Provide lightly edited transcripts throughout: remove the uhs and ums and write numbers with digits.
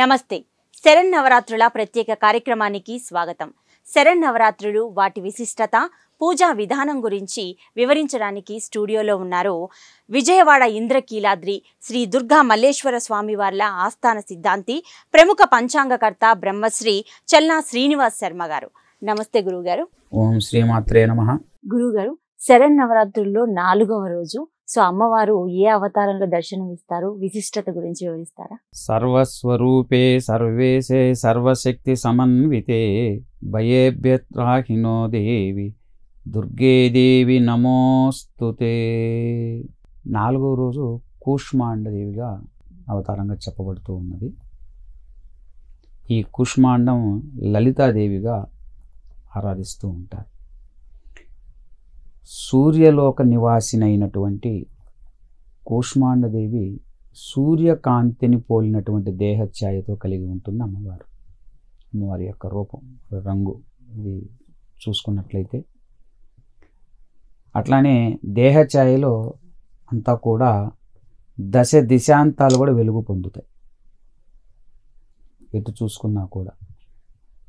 నమస్తే. శరన్నవరాత్రుల ప్రత్యేక కార్యక్రమానికి స్వాగతం. శరన్నవరాత్రులు, వాటి విశిష్టత, పూజా విధానం గురించి వివరించడానికి స్టూడియోలో ఉన్నారు విజయవాడ ఇంద్రకీలాద్రి శ్రీ దుర్గా మల్లేశ్వర స్వామివార్ల ఆస్థాన సిద్ధాంతి, ప్రముఖ పంచాంగకర్త బ్రహ్మశ్రీ చల్లా శ్రీనివాస్ శర్మ గారు. నమస్తే గురువుగారు. ఓం శ్రీమాత్రే నమః. గురువుగారు, శరన్నవరాత్రుల్లో 4వ రోజు అమ్మవారు ఏ అవతారంలో దర్శనం ఇస్తారు, విశిష్టత గురించి వివరిస్తారా? సర్వస్వరూపే సర్వేశే సర్వశక్తి సమన్వితే భయేభ్యత్రాహినో దేవి దుర్గే దేవి నమోస్తుతే. 4వ రోజు కూష్మాండ దేవిగా అవతారంగా చెప్పబడుతూ ఉన్నది. ఈ కూష్మాండం లలితాదేవిగా ఆరాధిస్తూ ఉంటారు. సూర్యలోక నివాసినైనటువంటి కూష్మాండదేవి సూర్యకాంతిని పోలినటువంటి దేహఛాయతో కలిగి ఉంటుంది అమ్మవారు. అమ్మవారి యొక్క రూపం, రంగు ఇది చూసుకున్నట్లయితే అట్లానే దేహఛాయలో అంతా కూడా దశ దిశాంతాలు కూడా వెలుగు పొందుతాయి. ఎటు చూసుకున్నా కూడా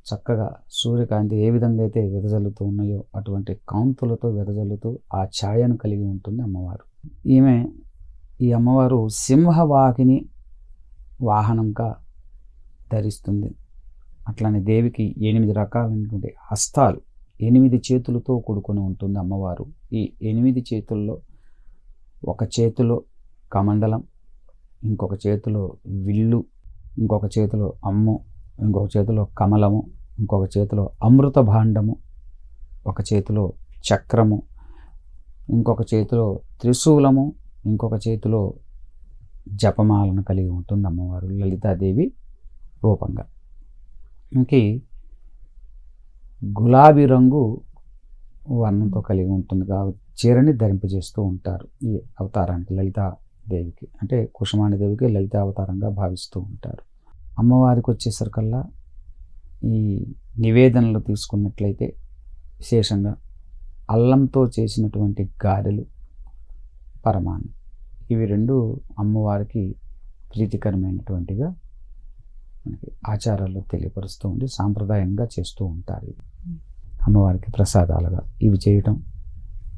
చక్కగా సూర్యకాంతి ఏ విధంగా అయితే వెదజల్లుతూ ఉన్నాయో అటువంటి కాంతులతో వెదజల్లుతూ ఆ ఛాయను కలిగి ఉంటుంది అమ్మవారు. ఈ అమ్మవారు సింహవాహిని వాహనంగా ధరిస్తుంది. అట్లానే దేవికి 8 రకాలైనటువంటి హస్తాలు, 8 చేతులతో కూడుకొని ఉంటుంది అమ్మవారు. ఈ 8 చేతుల్లో ఒక చేతిలో కమండలం, ఇంకొక చేతిలో విల్లు, ఇంకొక చేతిలో అమ్ము, ఇంకొక చేతిలో కమలము, ఇంకొక చేతిలో అమృత భాండము, ఒక చేతిలో చక్రము, ఇంకొక చేతిలో త్రిశూలము, ఇంకొక చేతిలో జపమాలను కలిగి ఉంటుంది అమ్మవారు లలితాదేవి రూపంగా. ఇంకే గులాబీ రంగు వర్ణంతో కలిగి ఉంటుంది కాబట్టి చీరని ధరింపజేస్తూ ఉంటారు ఈ అవతారానికి, లలితాదేవికి. అంటే కుష్మాండదేవికి లలిత అవతారంగా భావిస్తూ ఉంటారు. అమ్మవారికి వచ్చేసరికల్లా ఈ నివేదనలు తీసుకున్నట్లయితే విశేషంగా అల్లంతో చేసినటువంటి గారెలు, పరమాన్నం, ఇవి 2 అమ్మవారికి ప్రీతికరమైనటువంటిగా మనకి ఆచారాల్లో తెలియపరుస్తూ ఉండి సాంప్రదాయంగా చేస్తూ ఉంటారు. అమ్మవారికి ప్రసాదాలుగా ఇవి చేయటం,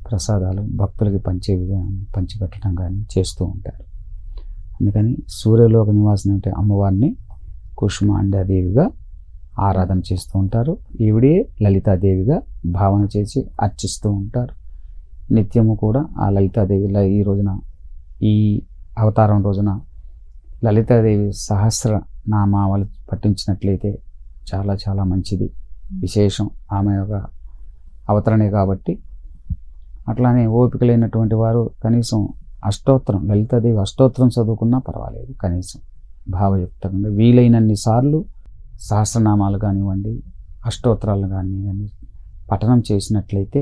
ప్రసాదాలు భక్తులకి పంచిపెట్టడం కానీ చేస్తూ ఉంటారు. అందుకని సూర్యలోక నివాసం అంటే అమ్మవారిని కూష్మాండాదేవిగా ఆరాధన చేస్తూ ఉంటారు. ఈవిడే లలితాదేవిగా భావన చేసి అర్చిస్తూ ఉంటారు. నిత్యము కూడా ఆ లలితాదేవిలా ఈ రోజున, ఈ అవతారం రోజున లలితాదేవి సహస్రనామావళి పఠించినట్లయితే చాలా చాలా మంచిది, విశేషం ఆమె యొక్క అవతరణే కాబట్టి. అట్లానే ఓపిక లేనటువంటి వారు కనీసం అష్టోత్తరం, లలితాదేవి అష్టోత్తరం చదువుకున్నా పర్వాలేదు. కనీసం భావయుక్తంగా వీలైనన్ని సార్లు సహస్రనామాలు కానివ్వండి, అష్టోత్తరాలు కానివ్వండి పఠనం చేసినట్లయితే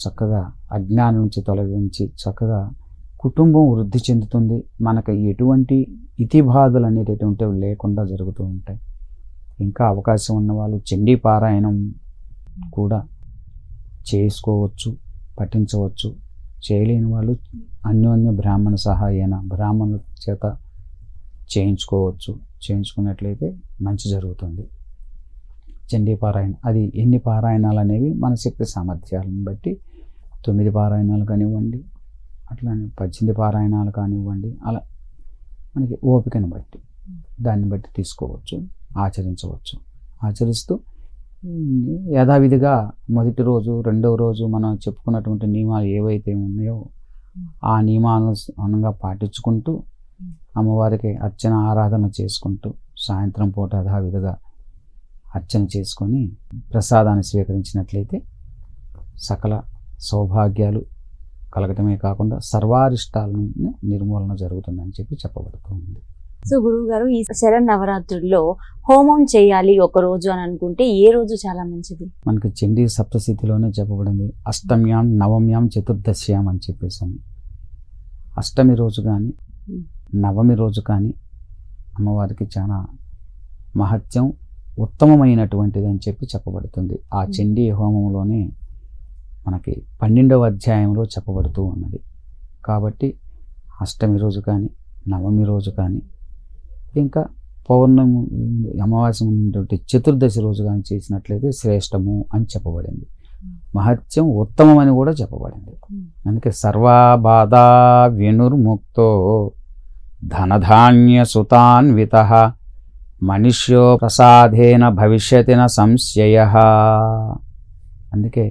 చక్కగా అజ్ఞానం నుంచి తొలగించి చక్కగా కుటుంబం వృద్ధి చెందుతుంది. మనకు ఎటువంటి ఇతిబాధలు అనేటటువంటివి లేకుండా జరుగుతూ ఉంటాయి. ఇంకా అవకాశం ఉన్నవాళ్ళు చండీ పారాయణం కూడా చేసుకోవచ్చు, పఠించవచ్చు. చేయలేని వాళ్ళు అన్యోన్య బ్రాహ్మణ సహాయన బ్రాహ్మణుల చేత చేయించుకోవచ్చు. చేయించుకున్నట్లయితే మంచి జరుగుతుంది. చండీ పారాయణ అది ఎన్ని పారాయణాలు అనేవి మన శక్తి సామర్థ్యాలను బట్టి 9 పారాయణాలు కానివ్వండి, అట్లానే 18 పారాయణాలు కానివ్వండి, అలా మనకి ఓపికను బట్టి దాన్ని బట్టి తీసుకోవచ్చు, ఆచరించవచ్చు. ఆచరిస్తూ యథావిధిగా మొదటి రోజు, 2వ రోజు మనం చెప్పుకున్నటువంటి నియమాలు ఏవైతే ఉన్నాయో ఆ నియమానుసారంగా పాటించుకుంటూ అమ్మవారికి అర్చన ఆరాధన చేసుకుంటూ సాయంత్రం పూట యథావిధిగా అర్చన చేసుకొని ప్రసాదాన్ని స్వీకరించినట్లయితే సకల సౌభాగ్యాలు కలగటమే కాకుండా సర్వారిష్టాలను నిర్మూలన జరుగుతుందని చెప్పబడుతుంది. సో గురువు గారు, ఈ శరన్నవరాత్రుల్లో హోమం చేయాలి ఒక రోజు అని అనుకుంటే ఏ రోజు చాలా మంచిది? మనకి చండీ సప్తశతిలోనే చెప్పబడింది, అష్టమ్యాం నవమ్యాం చతుర్దశ్యాం అని చెప్పేసి. అష్టమి రోజు కానీ నవమి రోజు కానీ అమ్మవారికి చాలా మహత్యం, ఉత్తమమైనటువంటిది అని చెప్పబడుతుంది. ఆ చండీ హోమంలోనే మనకి 12వ అధ్యాయంలో చెప్పబడుతూ ఉన్నది. కాబట్టి అష్టమి రోజు కానీ నవమి రోజు కానీ ఇంకా పౌర్ణమి అమావాస్య ఉన్నటువంటి చతుర్దశి రోజు కానీ చేసినట్లయితే శ్రేష్టము అని చెప్పబడింది. మహత్యం ఉత్తమం అని కూడా చెప్పబడింది. అందుకే సర్వబాధా వినుర్ముక్తో ధనధాన్య సుతాన్వితః మనుష్యో ప్రసాదేన భవిష్యతిన సంశయః. అందుకే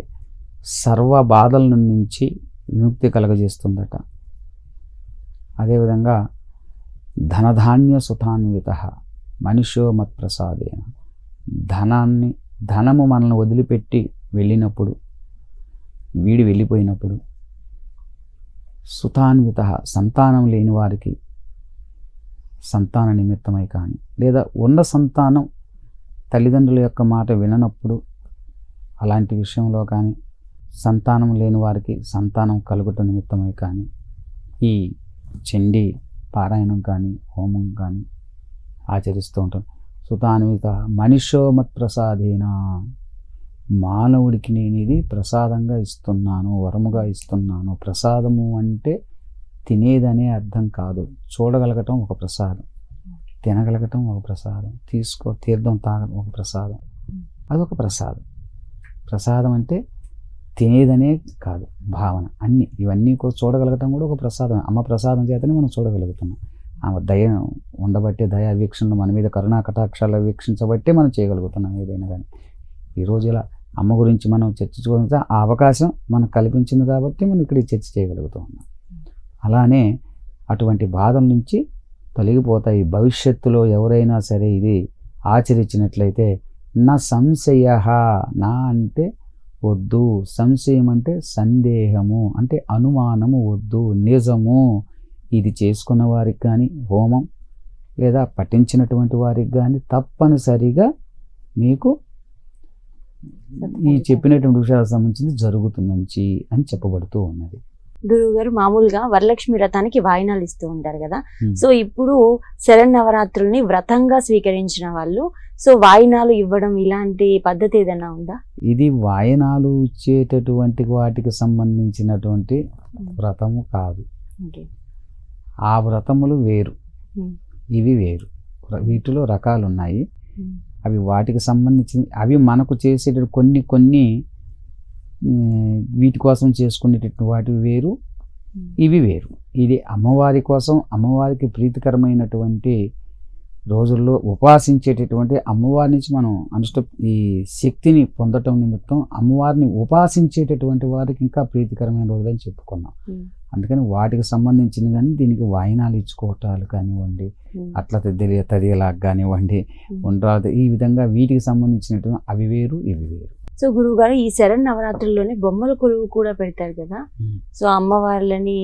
సర్వ బాధల నుంచి విముక్తి కలగజేస్తుందట. అదేవిధంగా ధనధాన్య సుతాన్వితః మనుష్యో మత్ప్రసాదేన, ధనము మనల్ని వదిలిపెట్టి వెళ్ళినప్పుడు, వెళ్ళిపోయినప్పుడు, సుతాన్వితః సంతానం లేని వారికి సంతాన నిమిత్తమై కానీ, లేదా ఉన్న సంతానం తల్లిదండ్రుల యొక్క మాట విననప్పుడు అలాంటి విషయంలో కానీ, సంతానం లేని వారికి సంతానం కలుగుట నిమిత్తమై కానీ ఈ చండీ పారాయణం కానీ హోమం కానీ ఆచరిస్తూ ఉంటాం. సుతాన్విత మనుష్యో మత్ప్రసాదేన, మానవుడికి నేను ఇది ప్రసాదంగా ఇస్తున్నాను, వరముగా ఇస్తున్నాను. ప్రసాదము అంటే తినేదనే అర్థం కాదు. చూడగలగటం ఒక ప్రసాదం, తినగలగటం ఒక ప్రసాదం, తీర్థం తాగడం ఒక ప్రసాదం, అదొక ప్రసాదం. ప్రసాదం అంటే తినేదనే కాదు, భావన, ఇవన్నీ కూడా చూడగలగటం కూడా ఒక ప్రసాదం. అమ్మ ప్రసాదం చేతనే మనం చూడగలుగుతున్నాం. ఆమె దయ ఉండబట్టే, దయా వీక్షణలు మన మీద కరుణా కటాక్షాలు వీక్షించబట్టే మనం చేయగలుగుతున్నాం ఏదైనా కానీ. ఈరోజు ఇలా అమ్మ గురించి మనం చర్చించుకోవాలంటే ఆ అవకాశం మనకు కల్పించింది కాబట్టి మనం ఇక్కడ చర్చ చేయగలుగుతూ ఉన్నాం. అలానే అటువంటి బాధల నుంచి తొలగిపోతాయి. భవిష్యత్తులో ఎవరైనా సరే ఇది ఆచరించినట్లయితే నా సంశయ, నా అంటే వద్దు, సంశయం అంటే సందేహము, అంటే అనుమానము వద్దు, నిజము. ఇది చేసుకున్న వారికి కానీ హోమం లేదా పఠించినటువంటి వారికి కానీ తప్పనిసరిగా మీకు ఈ చెప్పినటువంటి విషయాలకు సంబంధించింది జరుగుతుంది అని చెప్పబడుతూ ఉన్నది. గురువు గారు, మామూలుగా వరలక్ష్మి వ్రతానికి వాయినాలు ఇస్తూ ఉంటారు కదా. సో ఇప్పుడు శరన్నవరాత్రుల్ని వ్రతంగా స్వీకరించిన వాళ్ళు సో వాయినాలు ఇవ్వడం ఇలాంటి పద్ధతి ఏదైనా ఉందా? ఇది వాయినాలు ఇచ్చేటటువంటి వాటికి సంబంధించినటువంటి వ్రతము కాదు. ఆ వ్రతములు వేరు, ఇవి వేరు. వీటిలో రకాలు ఉన్నాయి. అవి వాటికి సంబంధించి, అవి మనకు చేసే కొన్ని వీటి కోసం చేసుకునేటటువంటి వాటివి వేరు, ఇవి వేరు. ఇది అమ్మవారి కోసం, అమ్మవారికి ప్రీతికరమైనటువంటి రోజుల్లో ఉపాసించేటటువంటి అమ్మవారి నుంచి మనం ఈ శక్తిని పొందటం నిమిత్తం అమ్మవారిని ఉపాసించేటటువంటి వారికి ఇంకా ప్రీతికరమైన రోజులు అని చెప్పుకున్నాం. అందుకని వాటికి సంబంధించిన కానీ దీనికి వాయినాలు ఇచ్చుకోవటాలు కానివ్వండి, అట్లా తదిలాగా కానివ్వండి, ఉండరాదు, ఈ విధంగా వీటికి సంబంధించినటువంటి అవి వేరు, ఇవి వేరు. సో గురువు గారు, ఈ శరన్నవరాత్రుల్లోనే బొమ్మల కొలువు కూడా పెడతారు కదా. సో అమ్మవార్లని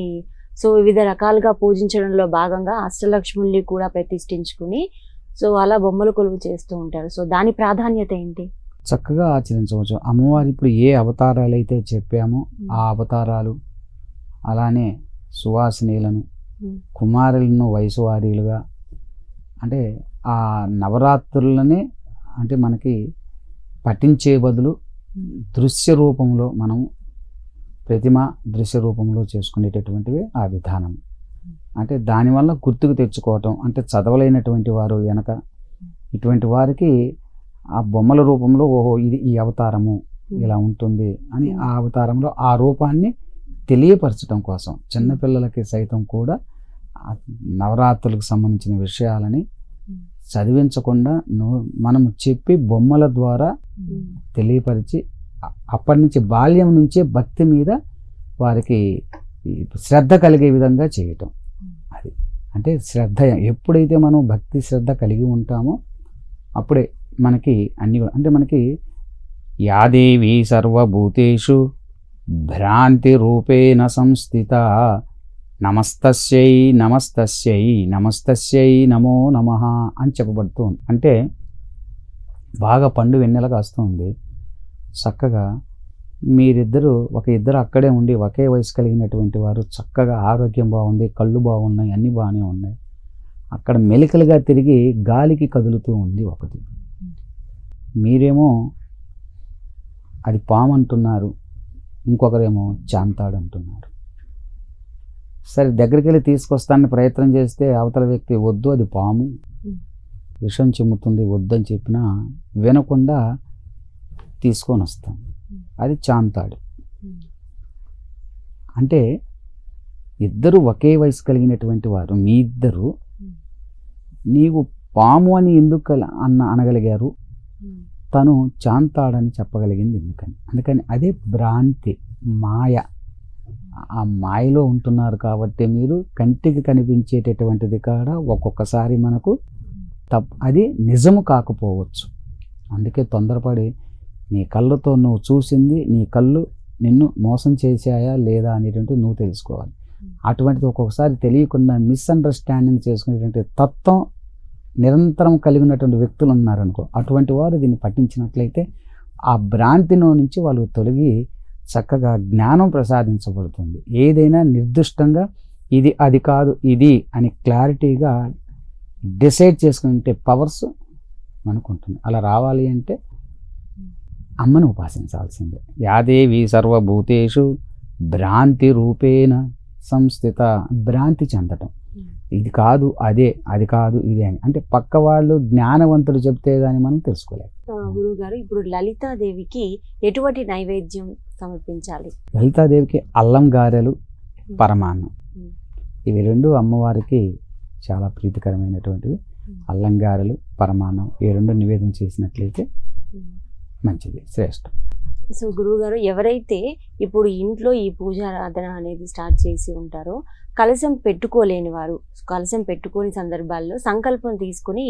సో వివిధ రకాలుగా పూజించడంలో భాగంగా అష్టలక్ష్ముల్ని కూడా ప్రతిష్ఠించుకుని సో అలా బొమ్మల కొలువు చేస్తూ ఉంటారు. సో దాని ప్రాధాన్యత ఏంటి? చక్కగా ఆచరించవచ్చు. అమ్మవారు ఇప్పుడు ఏ అవతారాలు అయితే చెప్పామో ఆ అవతారాలు, అలానే సువాసినీలను, కుమారులను వయసు వారీలుగా, అంటే ఆ నవరాత్రులనే అంటే మనకి పఠించే బదులు దృశ్య రూపంలో మనం ప్రతిమ దృశ్య రూపంలో చేసుకునేటటువంటివి ఆ విధానం. అంటే దానివల్ల గుర్తుకు తెచ్చుకోవటం, అంటే చదవలేనటువంటి వారు వెనక ఇటువంటి వారికి ఆ బొమ్మల రూపంలో ఓహో ఇది ఈ అవతారము ఇలా ఉంటుంది అని ఆ అవతారంలో ఆ రూపాన్ని తెలియపరచడం కోసం చిన్నపిల్లలకి సైతం కూడా నవరాత్రులకు సంబంధించిన విషయాలని చదివించకుండా మనం చెప్పి బొమ్మల ద్వారా తెలియపరిచి అప్పటి నుంచి బాల్యం నుంచే భక్తి మీద వారికి శ్రద్ధ కలిగే విధంగా చేయటం. అది అంటే శ్రద్ధ, ఎప్పుడైతే మనం భక్తి శ్రద్ధ కలిగి ఉంటామో అప్పుడే మనకి అన్ని, అంటే మనకి యాదేవి సర్వభూతేషు భ్రాంతి రూపేణ సంస్థిత నమస్తస్యై నమస్తస్యై నమస్తస్యై నమో నమః అని చెప్పబడుతూ ఉంది. అంటే బాగా పండు వెన్నెల కాస్తుంది, చక్కగా మీరిద్దరు ఇద్దరు అక్కడే ఉండి ఒకే వయసు కలిగినటువంటి వారు చక్కగా ఆరోగ్యం బాగుంది, కళ్ళు బాగున్నాయి, అన్నీ బాగానే ఉన్నాయి. అక్కడ మెలికలుగా తిరిగి గాలికి కదులుతూ ఉంది ఒకటి. మీరేమో అది పాము అంటున్నారు, ఇంకొకరేమో చాంతాడు అంటున్నారు. సరే దగ్గరికి వెళ్ళి తీసుకొస్తానని ప్రయత్నం చేస్తే అవతల వ్యక్తి వద్దు అది పాము, విషం చిమ్ముతుంది వద్దని చెప్పినా వినకుండా తీసుకొని వస్తాం. అది చాంతాడు. అంటే ఇద్దరు ఒకే వయసు కలిగినటువంటి వారు, మీ ఇద్దరు నీవు పాము అని ఎందుకు అనగలిగారు, తను చాంతాడని చెప్పగలిగింది ఎందుకని? అందుకని అదే భ్రాంతి, మాయ. ఆ మాయలో ఉంటున్నారు కాబట్టి మీరు కంటికి కనిపించేటటువంటిది కాడ ఒక్కొక్కసారి మనకు అది నిజము కాకపోవచ్చు. అందుకే తొందరపడి నీ కళ్ళతో నువ్వు చూసింది నీ కళ్ళు నిన్ను మోసం చేశాయా లేదా అనేటువంటిది నువ్వు తెలుసుకోవాలి. అటువంటిది ఒక్కొక్కసారి తెలియకుండా మిస్అండర్స్టాండింగ్ చేసుకునేటువంటి తత్వం నిరంతరం కలిగినటువంటి వ్యక్తులు ఉన్నారనుకో, అటువంటి వారు దీన్ని పఠించినట్లయితే ఆ భ్రాంతిలో నుంచి వాళ్ళు తొలగి చక్కగా జ్ఞానం ప్రసాదించబడుతుంది. ఏదైనా నిర్దిష్టంగా ఇది అది కాదు ఇది అని క్లారిటీగా డిసైడ్ చేసుకుంటే పవర్స్ మనకు ఉంటుంది. అలా రావాలి అంటే అమ్మను ఉపాసించాల్సిందే. యాదేవి సర్వభూతేషు భ్రాంతి రూపేణ సంస్థిత. భ్రాంతి చెందటం, ఇది కాదు అదే, అది కాదు ఇదే అని. అంటే పక్క వాళ్ళు జ్ఞానవంతులు చెప్తే గానీ మనం తెలుసుకోలేము. గురువు గారు, ఇప్పుడు లలితాదేవికి ఎటువంటి నైవేద్యం సమర్పించాలి? లలితాదేవికి అల్లం గారెలు, పరమాన్నం, ఇవి రెండు అమ్మవారికి చాలా ప్రీతికరమైనటువంటివి. అల్లం గారెలు, పరమాన్నం ఈ రెండు నివేదన చేసినట్లయితే మంచిది, శ్రేష్టం. సో గురువు గారు, ఎవరైతే ఇప్పుడు ఇంట్లో ఈ పూజారాధన అనేది స్టార్ట్ చేసి ఉంటారో, కలశం పెట్టుకోలేని వారు, కలశం పెట్టుకోని సందర్భాల్లో సంకల్పం తీసుకుని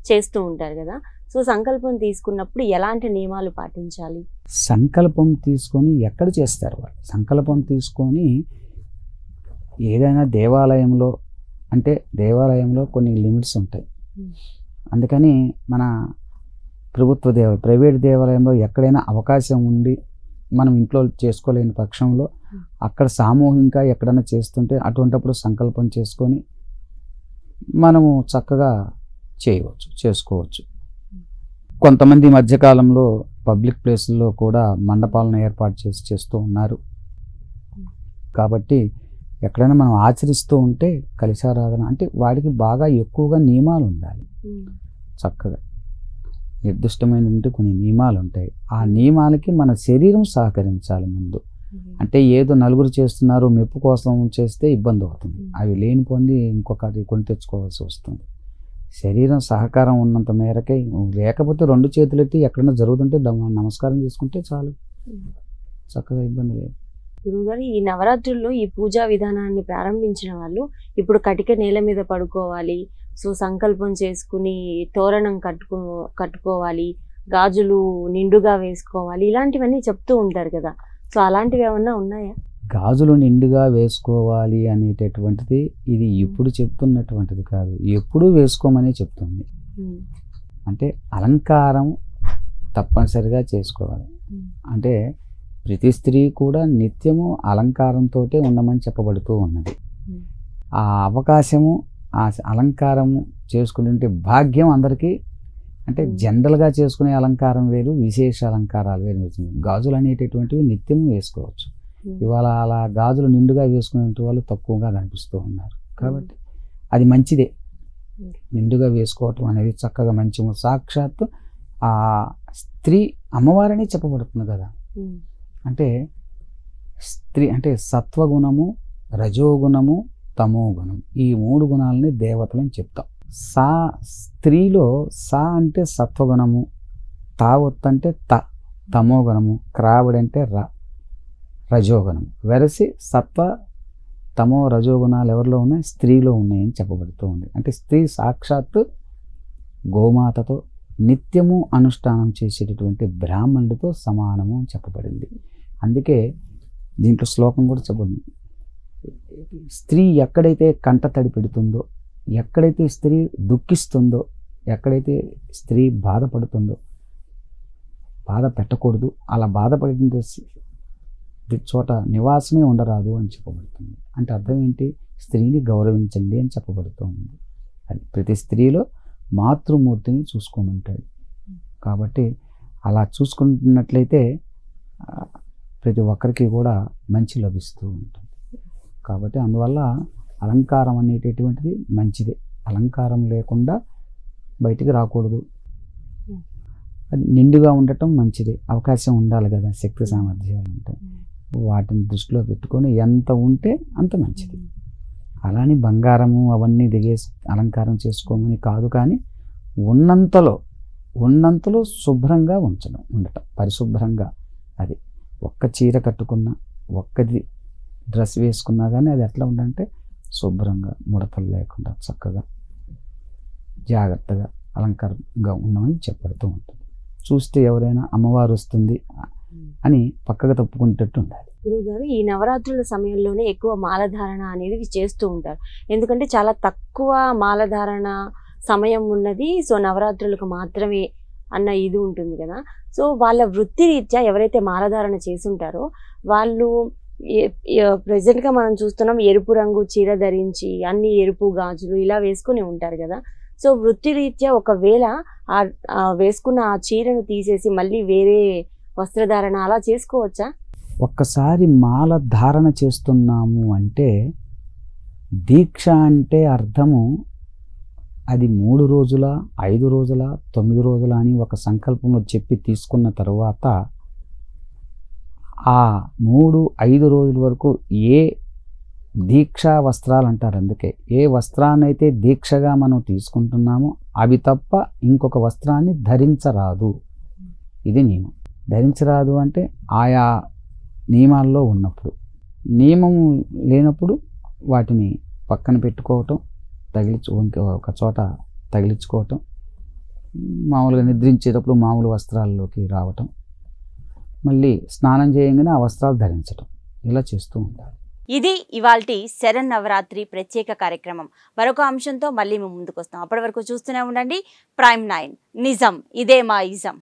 చేస్తూ ఉంటారు కదా. సో సంకల్పం తీసుకున్నప్పుడు ఎలాంటి నియమాలు పాటించాలి? సంకల్పం తీసుకొని ఎక్కడ చేస్తారు వాళ్ళు? సంకల్పం తీసుకొని ఏదైనా దేవాలయంలో, అంటే దేవాలయంలో కొన్ని లిమిట్స్ ఉంటాయి. అందుకని మన ప్రైవేట్ దేవాలయంలో ఎక్కడైనా అవకాశం ఉండి మనం ఇంట్లో చేసుకోలేని పక్షంలో అక్కడ సామూహికంగా ఎక్కడైనా చేస్తుంటే అటువంటిప్పుడు సంకల్పం చేసుకొని మనము చక్కగా చేసుకోవచ్చు. కొంతమంది మధ్యకాలంలో పబ్లిక్ ప్లేసుల్లో కూడా మండపాలను ఏర్పాటు చేస్తూ ఉన్నారు. కాబట్టి ఎక్కడైనా మనం ఆచరిస్తూ ఉంటే కలశారాధన అంటే వాడికి బాగా ఎక్కువగా నియమాలు ఉండాలి. చక్కగా నిర్దిష్టమైనటువంటి కొన్ని నియమాలు ఉంటాయి. ఆ నియమాలకి మన శరీరం సహకరించాలి ముందు. అంటే ఏదో నలుగురు చేస్తున్నారు మెప్పు కోసం చేస్తే ఇబ్బంది అవుతుంది. అవి లేని పొంది ఇంకొకటి కొని తెచ్చుకోవాల్సి వస్తుంది. శరీరం సహకారం ఉన్నంత మేరకే, లేకపోతే రెండు చేతులెత్తి ఎక్కడైనా జరుగుతుంటే నమస్కారం చేసుకుంటే చాలు, చక్కగా ఇబ్బంది లేదు. గురువుగారు, ఈ నవరాత్రుల్లో ఈ పూజా విధానాన్ని ప్రారంభించిన వాళ్ళు ఇప్పుడు కటిక నేల మీద పడుకోవాలి, సో సంకల్పం చేసుకుని తోరణం కట్టుకోవాలి, గాజులు నిండుగా వేసుకోవాలి, ఇలాంటివన్నీ చెప్తూ ఉంటారు కదా. సో అలాంటివి ఏమన్నా ఉన్నాయా? గాజులు నిండుగా వేసుకోవాలి అనేటటువంటిది ఇది ఇప్పుడు చెప్తున్నటువంటిది కాదు, ఎప్పుడూ వేసుకోమని చెప్తుంది. అంటే అలంకారం తప్పనిసరిగా చేసుకోవాలి. అంటే ప్రతి స్త్రీ కూడా నిత్యము అలంకారంతో ఉండమని చెప్పబడుతూ ఉన్నది. ఆ అవకాశము, ఆ అలంకారము చేసుకునే భాగ్యం అందరికీ, అంటే జనరల్గా చేసుకునే అలంకారం వేరు, విశేష అలంకారాలు వేరు. గాజులు అనేటటువంటివి నిత్యము వేసుకోవచ్చు. ఇవాళ అలా గాజులు నిండుగా వేసుకునే వాళ్ళు తక్కువగా కనిపిస్తూ ఉన్నారు. కాబట్టి అది మంచిదే, నిండుగా వేసుకోవటం అనేది చక్కగా మంచి. సాక్షాత్తు ఆ స్త్రీ అమ్మవారని చెప్పబడుతుంది కదా. అంటే స్త్రీ అంటే సత్వగుణము, రజోగుణము, తమో గుణం, ఈ మూడు గుణాలని దేవతలని చెప్తాం. స్త్రీలో సా అంటే సత్వగుణము, తావొత్తు అంటే తమో గుణము, క్రావిడంటే రజోగుణము. వెరసి సత్వ తమో రజోగుణాలు ఎవరిలో ఉన్నాయి? స్త్రీలో ఉన్నాయని చెప్పబడుతూ ఉంది. అంటే స్త్రీ సాక్షాత్తు గోమాతతో నిత్యము అనుష్ఠానం చేసేటటువంటి బ్రాహ్మణుడితో సమానము అని చెప్పబడింది. అందుకే దీంట్లో శ్లోకం కూడా చెప్పబడింది, స్త్రీ ఎక్కడైతే కంటతడి పెడుతుందో, ఎక్కడైతే స్త్రీ దుఃఖిస్తుందో, ఎక్కడైతే స్త్రీ బాధపడుతుందో, బాధ పెట్టకూడదు, అలా బాధపడే చోట నివాసమే ఉండరాదు అని చెప్పబడుతుంది. అంటే అర్థం ఏంటి? స్త్రీని గౌరవించండి అని చెప్పబడుతుంది. అది ప్రతి స్త్రీలో మాతృమూర్తిని చూసుకోమంటాడు. కాబట్టి అలా చూసుకుంటున్నట్లయితే ప్రతి ఒక్కరికి కూడా మంచి లభిస్తూ ఉంటుంది. కాబట్టి అందువల్ల అలంకారం అనేటటువంటిది మంచిదే. అలంకారం లేకుండా బయటికి రాకూడదు. అది నిండుగా ఉండటం మంచిది. అవకాశం ఉండాలి కదా, శక్తి సామర్థ్యాలు ఉంటాయి. వాటిని దృష్టిలో పెట్టుకొని ఎంత ఉంటే అంత మంచిది. అలాని బంగారము అవన్నీ అలంకారం చేసుకోమని కాదు, కానీ ఉన్నంతలో శుభ్రంగా ఉండటం, పరిశుభ్రంగా. అది ఒక్క చీర కట్టుకున్నా, ఒక్కది డ్రెస్ వేసుకున్నా కానీ అది ఎట్లా ఉండంటే శుభ్రంగా, ముడతలు లేకుండా చక్కగా జాగ్రత్తగా అలంకారంగా ఉన్నామని చెప్పడుతూ ఉంటుంది. చూస్తే ఎవరైనా అమ్మవారు వస్తుంది అని పక్కగా తప్పుకునేటట్టు ఉండాలి. గురువుగారు, ఈ నవరాత్రుల సమయంలోనే ఎక్కువ మాలధారణ అనేది చేస్తూ ఉంటారు. ఎందుకంటే చాలా తక్కువ మాలధారణ సమయం ఉన్నది, సో నవరాత్రులకు మాత్రమే అన్న ఇది ఉంటుంది కదా. సో వాళ్ళ వృత్తి రీత్యా ఎవరైతే మాలధారణ చేసుంటారో వాళ్ళు ప్రెసెంట్గా మనం చూస్తున్నాం, ఎరుపు రంగు చీర ధరించి అన్ని ఎరుపు గాజులు ఇలా వేసుకుని ఉంటారు కదా. సో వృత్తి రీత్యా ఒకవేళ వేసుకున్న ఆ చీరను తీసేసి మళ్ళీ వేరే వస్త్రధారణ అలా చేసుకోవచ్చా? ఒక్కసారి మాల ధారణ చేస్తున్నాము అంటే దీక్ష అంటే అర్థము అది 3 రోజుల, 5 రోజుల, 9 రోజుల అని ఒక సంకల్పంలో చెప్పి తీసుకున్న తర్వాత ఆ 3-5 రోజుల వరకు ఏ దీక్షా వస్త్రాలు అంటారు. అందుకే ఏ వస్త్రాన్ని అయితే దీక్షగా మనం తీసుకుంటున్నామో అవి తప్ప ఇంకొక వస్త్రాన్ని ధరించరాదు. ఇది నియమం. ధరించరాదు అంటే ఆయా నియమాల్లో ఉన్నప్పుడు, నియమం లేనప్పుడు వాటిని పక్కన పెట్టుకోవటం, ఒక చోట తగిలించుకోవటం, మామూలుగా నిద్రించేటప్పుడు మామూలు వస్త్రాల్లోకి రావటం, మళ్ళీ స్నానం చేయగానే ఆ వస్త్రాలు ధరించటం, ఇలా చేస్తూ ఉండాలి. ఇది ఇవాల్టి శరన్నవరాత్రి ప్రత్యేక కార్యక్రమం. మరొక అంశంతో మళ్ళీ మేము ముందుకు వస్తాం. అప్పటి వరకు చూస్తూనే ఉండండి Prime 9. నిజం ఇదే మా ఇజం.